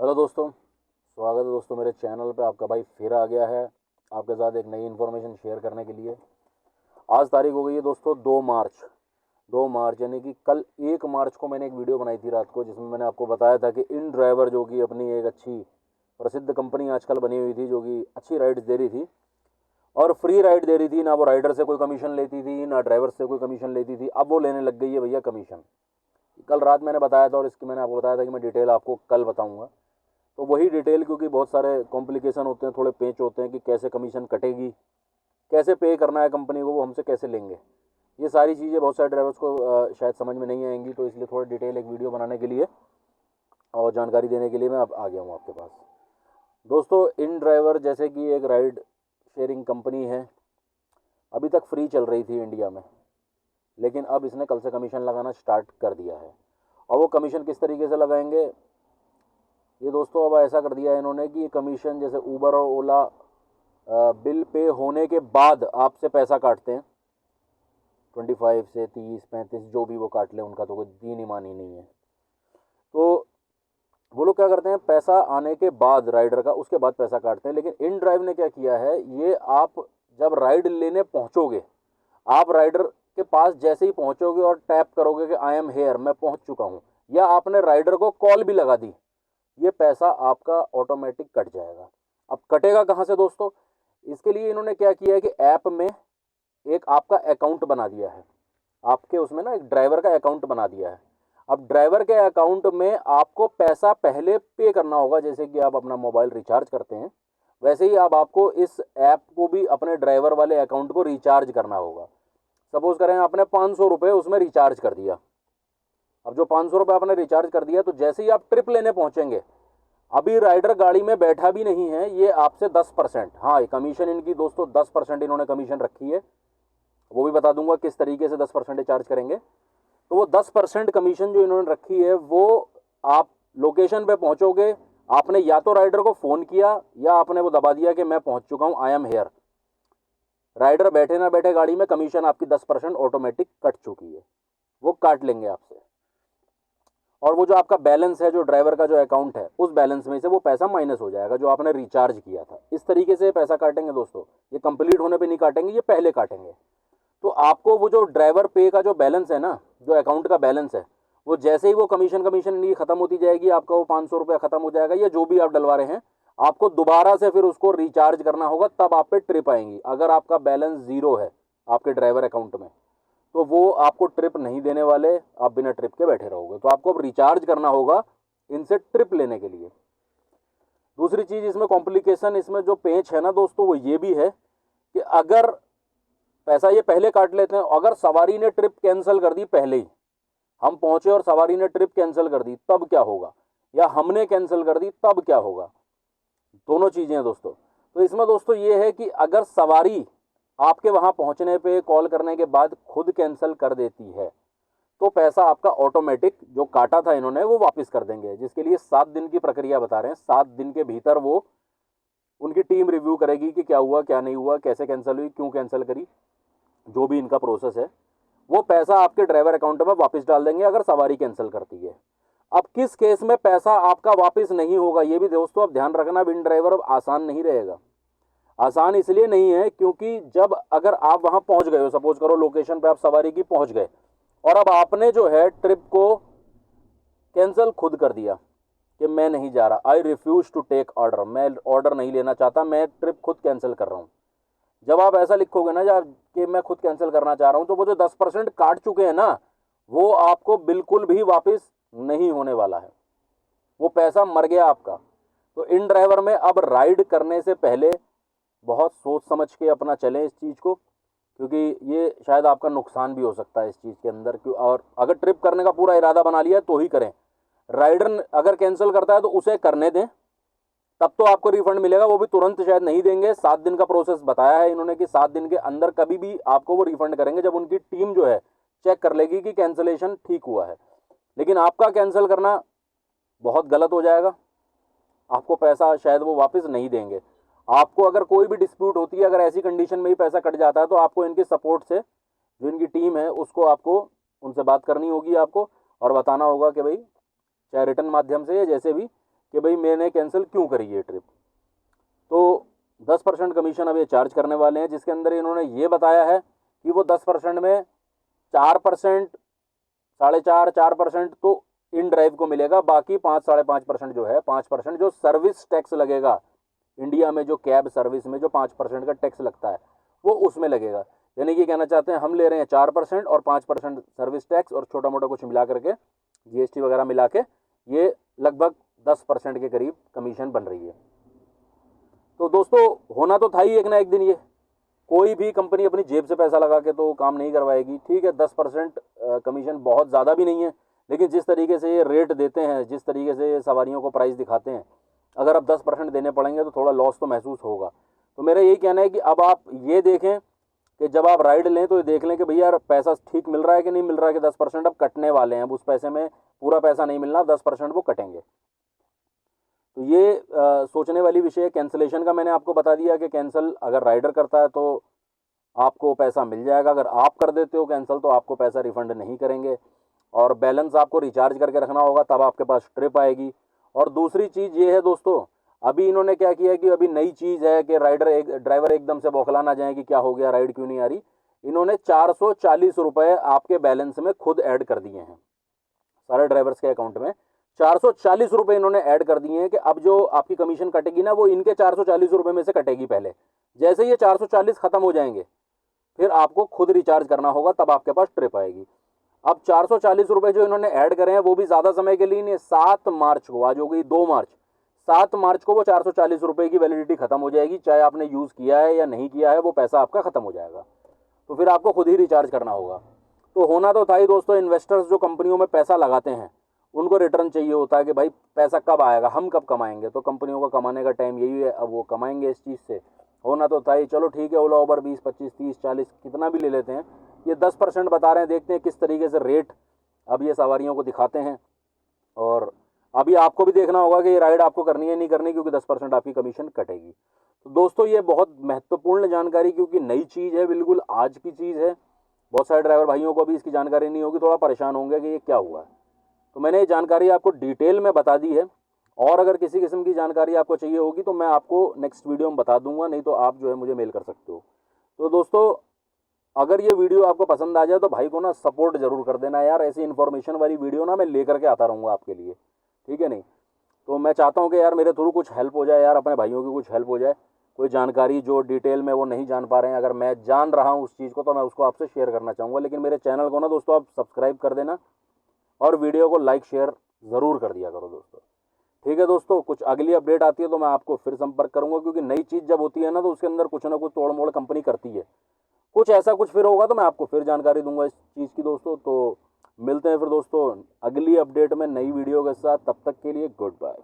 Hello दोस्तों, स्वागत है दोस्तों मेरे चैनल पे। आपका भाई फिर आ गया है आपके साथ एक नई इन्फॉर्मेशन शेयर करने के लिए। आज तारीख हो गई है दोस्तों 2 मार्च। 2 मार्च यानी कि कल 1 मार्च को मैंने एक वीडियो बनाई थी रात को, जिसमें मैंने आपको बताया था कि इन ड्राइवर जो कि अपनी एक अच्छी प्रसिद्ध कंपनी आजकल बनी हुई थी, जो कि अच्छी राइड्स दे रही थी और फ्री राइड दे रही थी। ना वो राइडर से कोई कमीशन लेती थी, ना ड्राइवर से कोई कमीशन लेती थी। अब वो लेने लग गई है भैया कमीशन। कल रात मैंने बताया था और इसकी मैंने आपको बताया था कि मैं डिटेल आपको कल बताऊँगा। तो वही डिटेल, क्योंकि बहुत सारे कॉम्प्लिकेशन होते हैं, थोड़े पेच होते हैं कि कैसे कमीशन कटेगी, कैसे पे करना है कंपनी को, वो हमसे कैसे लेंगे। ये सारी चीज़ें बहुत सारे ड्राइवर्स को शायद समझ में नहीं आएंगी, तो इसलिए थोड़ा डिटेल एक वीडियो बनाने के लिए और जानकारी देने के लिए मैं अब आ गया हूँ आपके पास। दोस्तों, इन ड्राइवर जैसे कि एक राइड शेयरिंग कंपनी है, अभी तक फ्री चल रही थी इंडिया में, लेकिन अब इसने कल से कमीशन लगाना स्टार्ट कर दिया है। और वो कमीशन किस तरीके से लगाएंगे ये दोस्तों, अब ऐसा कर दिया है इन्होंने कि ये कमीशन जैसे ऊबर और ओला बिल पे होने के बाद आपसे पैसा काटते हैं 25 से 30 35 जो भी वो काट ले, उनका तो कोई दीन ईमान ही नहीं है। तो वो लोग क्या करते हैं, पैसा आने के बाद राइडर का, उसके बाद पैसा काटते हैं। लेकिन इन ड्राइव ने क्या किया है, ये आप जब राइड लेने पहुंचोगे, आप राइडर के पास जैसे ही पहुंचोगे और टैप करोगे कि आई एम हेयर, मैं पहुंच चुका हूं, या आपने राइडर को कॉल भी लगा दी, ये पैसा आपका ऑटोमेटिक कट जाएगा। अब कटेगा कहाँ से दोस्तों, इसके लिए इन्होंने क्या किया है कि ऐप में एक आपका अकाउंट बना दिया है। आपके उसमें ना एक ड्राइवर का अकाउंट बना दिया है। अब ड्राइवर के अकाउंट में आपको पैसा पहले पे करना होगा, जैसे कि आप अपना मोबाइल रिचार्ज करते हैं, वैसे ही अब आपको इस ऐप को भी अपने ड्राइवर वाले अकाउंट को रिचार्ज करना होगा। सपोज करें आपने 500 रुपये उसमें रिचार्ज कर दिया। अब जो 500 रुपये आपने रिचार्ज कर दिया, तो जैसे ही आप ट्रिप लेने पहुंचेंगे, अभी राइडर गाड़ी में बैठा भी नहीं है, ये आपसे 10%, हाँ कमीशन इनकी दोस्तों 10% इन्होंने कमीशन रखी है। वो भी बता दूंगा किस तरीके से 10% चार्ज करेंगे। तो वो 10% कमीशन जो इन्होंने रखी है, वो आप लोकेशन पे पहुंचोगे, आपने या तो राइडर को फ़ोन किया या आपने वो दबा दिया कि मैं पहुंच चुका हूं, आई एम हेयर, राइडर बैठे ना बैठे गाड़ी में, कमीशन आपकी 10% ऑटोमेटिक कट चुकी है, वो काट लेंगे आपसे। और वो जो आपका बैलेंस है, जो ड्राइवर का जो अकाउंट है, उस बैलेंस में से वो पैसा माइनस हो जाएगा जो आपने रिचार्ज किया था। इस तरीके से पैसा काटेंगे दोस्तों, ये कंप्लीट होने पे नहीं काटेंगे, ये पहले काटेंगे। तो आपको वो जो ड्राइवर पे का जो बैलेंस है ना, जो अकाउंट का बैलेंस है, वो जैसे ही वो कमीशन कमीशन इनकी खत्म होती जाएगी, आपका वो 500 रुपया खत्म हो जाएगा, या जो भी आप डलवा रहे हैं, आपको दोबारा से फिर उसको रिचार्ज करना होगा, तब आप पे ट्रिप आएंगी। अगर आपका बैलेंस जीरो है आपके ड्राइवर अकाउंट में, तो वो आपको ट्रिप नहीं देने वाले, आप बिना ट्रिप के बैठे रहोगे। तो आपको अब रिचार्ज करना होगा इनसे ट्रिप लेने के लिए। दूसरी चीज़ इसमें कॉम्प्लिकेशन, इसमें जो पेच है ना दोस्तों, वो ये भी है कि अगर पैसा ये पहले काट लेते हैं, अगर सवारी ने ट्रिप कैंसिल कर दी पहले ही, हम पहुंचे और सवारी ने ट्रिप कैंसिल कर दी, तब क्या होगा, या हमने कैंसिल कर दी तब क्या होगा, दोनों चीज़ें हैं दोस्तों। तो इसमें दोस्तों ये है कि अगर सवारी आपके वहां पहुंचने पे कॉल करने के बाद खुद कैंसिल कर देती है, तो पैसा आपका ऑटोमेटिक जो काटा था इन्होंने वो वापस कर देंगे, जिसके लिए 7 दिन की प्रक्रिया बता रहे हैं। 7 दिन के भीतर वो उनकी टीम रिव्यू करेगी कि क्या हुआ क्या नहीं हुआ, कैसे कैंसिल हुई, क्यों कैंसिल करी, जो भी इनका प्रोसेस है, वो पैसा आपके ड्राइवर अकाउंट में वापस डाल देंगे अगर सवारी कैंसिल करती है। अब किस केस में पैसा आपका वापस नहीं होगा, ये भी दोस्तों अब ध्यान रखना, बिन ड्राइवर अब आसान नहीं रहेगा। आसान इसलिए नहीं है क्योंकि जब अगर आप वहां पहुंच गए हो, सपोज करो लोकेशन पे आप सवारी की पहुंच गए, और अब आपने जो है ट्रिप को कैंसिल खुद कर दिया कि मैं नहीं जा रहा, I refuse to take order, मैं ऑर्डर नहीं लेना चाहता, मैं ट्रिप खुद कैंसिल कर रहा हूं। जब आप ऐसा लिखोगे ना जब कि मैं खुद कैंसिल करना चाह रहा हूं, तो वो जो 10% काट चुके हैं ना, वो आपको बिल्कुल भी वापस नहीं होने वाला है, वो पैसा मर गया आपका। तो इन ड्राइवर में अब राइड करने से पहले बहुत सोच समझ के अपना चलें इस चीज़ को, क्योंकि ये शायद आपका नुकसान भी हो सकता है इस चीज़ के अंदर। क्यों, और अगर ट्रिप करने का पूरा इरादा बना लिया तो ही करें। राइडर अगर कैंसिल करता है तो उसे करने दें, तब तो आपको रिफंड मिलेगा, वो भी तुरंत शायद नहीं देंगे। 7 दिन का प्रोसेस बताया है इन्होंने कि 7 दिन के अंदर कभी भी आपको वो रिफंड करेंगे, जब उनकी टीम जो है चेक कर लेगी कि कैंसिलेशन ठीक हुआ है। लेकिन आपका कैंसिल करना बहुत गलत हो जाएगा, आपको पैसा शायद वो वापस नहीं देंगे। आपको अगर कोई भी डिस्प्यूट होती है, अगर ऐसी कंडीशन में ही पैसा कट जाता है, तो आपको इनकी सपोर्ट से, जो इनकी टीम है उसको आपको उनसे बात करनी होगी आपको, और बताना होगा कि भाई चाहे रिटर्न माध्यम से या जैसे भी, कि भाई मैंने कैंसिल क्यों करी ये ट्रिप। तो 10% कमीशन अब ये चार्ज करने वाले हैं, जिसके अंदर इन्होंने ये बताया है कि वो 10% में 4%, 4.5-4% तो इन ड्राइव को मिलेगा, बाकी 5-5.5% जो है, 5% जो सर्विस टैक्स लगेगा इंडिया में, जो कैब सर्विस में जो 5% का टैक्स लगता है वो उसमें लगेगा। यानी कि कहना चाहते हैं हम ले रहे हैं 4% और 5% सर्विस टैक्स और छोटा मोटा कुछ मिला करके जीएसटी वगैरह मिला के ये लगभग 10% के करीब कमीशन बन रही है। तो दोस्तों होना तो था ही एक ना एक दिन, ये कोई भी कंपनी अपनी जेब से पैसा लगा के तो काम नहीं करवाएगी। ठीक है 10% कमीशन बहुत ज़्यादा भी नहीं है, लेकिन जिस तरीके से ये रेट देते हैं, जिस तरीके से ये सवारियों को प्राइस दिखाते हैं, अगर अब 10% देने पड़ेंगे तो थोड़ा लॉस तो महसूस होगा। तो मेरा यही कहना है कि अब आप ये देखें कि जब आप राइड लें तो ये देख लें कि भैया यार पैसा ठीक मिल रहा है कि नहीं मिल रहा है, कि 10% अब कटने वाले हैं, अब उस पैसे में पूरा पैसा नहीं मिलना, 10% वो कटेंगे। तो ये सोचने वाली विषय है। कैंसिलेशन का मैंने आपको बता दिया कि कैंसिल अगर राइडर करता है तो आपको पैसा मिल जाएगा, अगर आप कर देते हो कैंसिल तो आपको पैसा रिफंड नहीं करेंगे, और बैलेंस आपको रिचार्ज करके रखना होगा, तब आपके पास ट्रिप आएगी। और दूसरी चीज़ ये है दोस्तों, अभी इन्होंने क्या किया कि अभी नई चीज़ है कि ड्राइवर एकदम से बौखला ना जाए कि क्या हो गया, राइड क्यों नहीं आ रही। इन्होंने 440 रुपये आपके बैलेंस में खुद ऐड कर दिए हैं, सारे ड्राइवर्स के अकाउंट में 440 रुपये इन्होंने ऐड कर दिए हैं कि अब जो आपकी कमीशन कटेगी ना वो इनके 440 रुपये में से कटेगी पहले। जैसे ये 440 खत्म हो जाएंगे फिर आपको खुद रिचार्ज करना होगा, तब आपके पास ट्रिप आएगी। अब 440 रुपये जो इन्होंने ऐड करे हैं वो भी ज़्यादा समय के लिए नहीं है, 7 मार्च को, आज हो गई 2 मार्च, 7 मार्च को वो 440 रुपये की वैलिडिटी खत्म हो जाएगी। चाहे आपने यूज़ किया है या नहीं किया है, वो पैसा आपका खत्म हो जाएगा, तो फिर आपको खुद ही रिचार्ज करना होगा। तो होना तो था ही दोस्तों, इन्वेस्टर्स जो कंपनियों में पैसा लगाते हैं उनको रिटर्न चाहिए होता है कि भाई पैसा कब आएगा, हम कब कमाएंगे। तो कंपनियों का कमाने का टाइम यही है, अब वो कमाएंगे इस चीज़ से। होना तो था ही। चलो ठीक है, ओला उबर 20, 25, 30, 40 कितना भी ले लेते हैं, ये 10% बता रहे हैं, देखते हैं किस तरीके से रेट अब ये सवारियों को दिखाते हैं। और अभी आपको भी देखना होगा कि ये राइड आपको करनी है नहीं करनी, क्योंकि 10% आपकी कमीशन कटेगी। तो दोस्तों ये बहुत महत्वपूर्ण जानकारी, क्योंकि नई चीज़ है, बिल्कुल आज की चीज़ है। बहुत सारे ड्राइवर भाइयों को भी इसकी जानकारी नहीं होगी, थोड़ा परेशान होंगे कि ये क्या हुआ है। तो मैंने ये जानकारी आपको डिटेल में बता दी है, और अगर किसी किस्म की जानकारी आपको चाहिए होगी तो मैं आपको नेक्स्ट वीडियो में बता दूंगा, नहीं तो आप जो है मुझे मेल कर सकते हो। तो दोस्तों अगर ये वीडियो आपको पसंद आ जाए तो भाई को ना सपोर्ट जरूर कर देना यार, ऐसी इन्फॉर्मेशन वाली वीडियो ना मैं लेकर के आता रहूँगा आपके लिए, ठीक है नहीं। तो मैं चाहता हूँ कि यार मेरे थ्रू कुछ हेल्प हो जाए यार, अपने भाइयों की कुछ हेल्प हो जाए, कोई जानकारी जो डिटेल में वो नहीं जान पा रहे हैं, अगर मैं जान रहा हूँ उस चीज़ को तो मैं उसको आपसे शेयर करना चाहूँगा। लेकिन मेरे चैनल को ना दोस्तों आप सब्सक्राइब कर देना और वीडियो को लाइक शेयर ज़रूर कर दिया करो दोस्तों, ठीक है दोस्तों। कुछ अगली अपडेट आती है तो मैं आपको फिर संपर्क करूंगा, क्योंकि नई चीज़ जब होती है ना तो उसके अंदर कुछ ना कुछ तोड़ मोड़ कंपनी करती है, कुछ ऐसा कुछ फिर होगा तो मैं आपको फिर जानकारी दूंगा इस चीज़ की दोस्तों। तो मिलते हैं फिर दोस्तों अगली अपडेट में नई वीडियो के साथ, तब तक के लिए गुड बाय।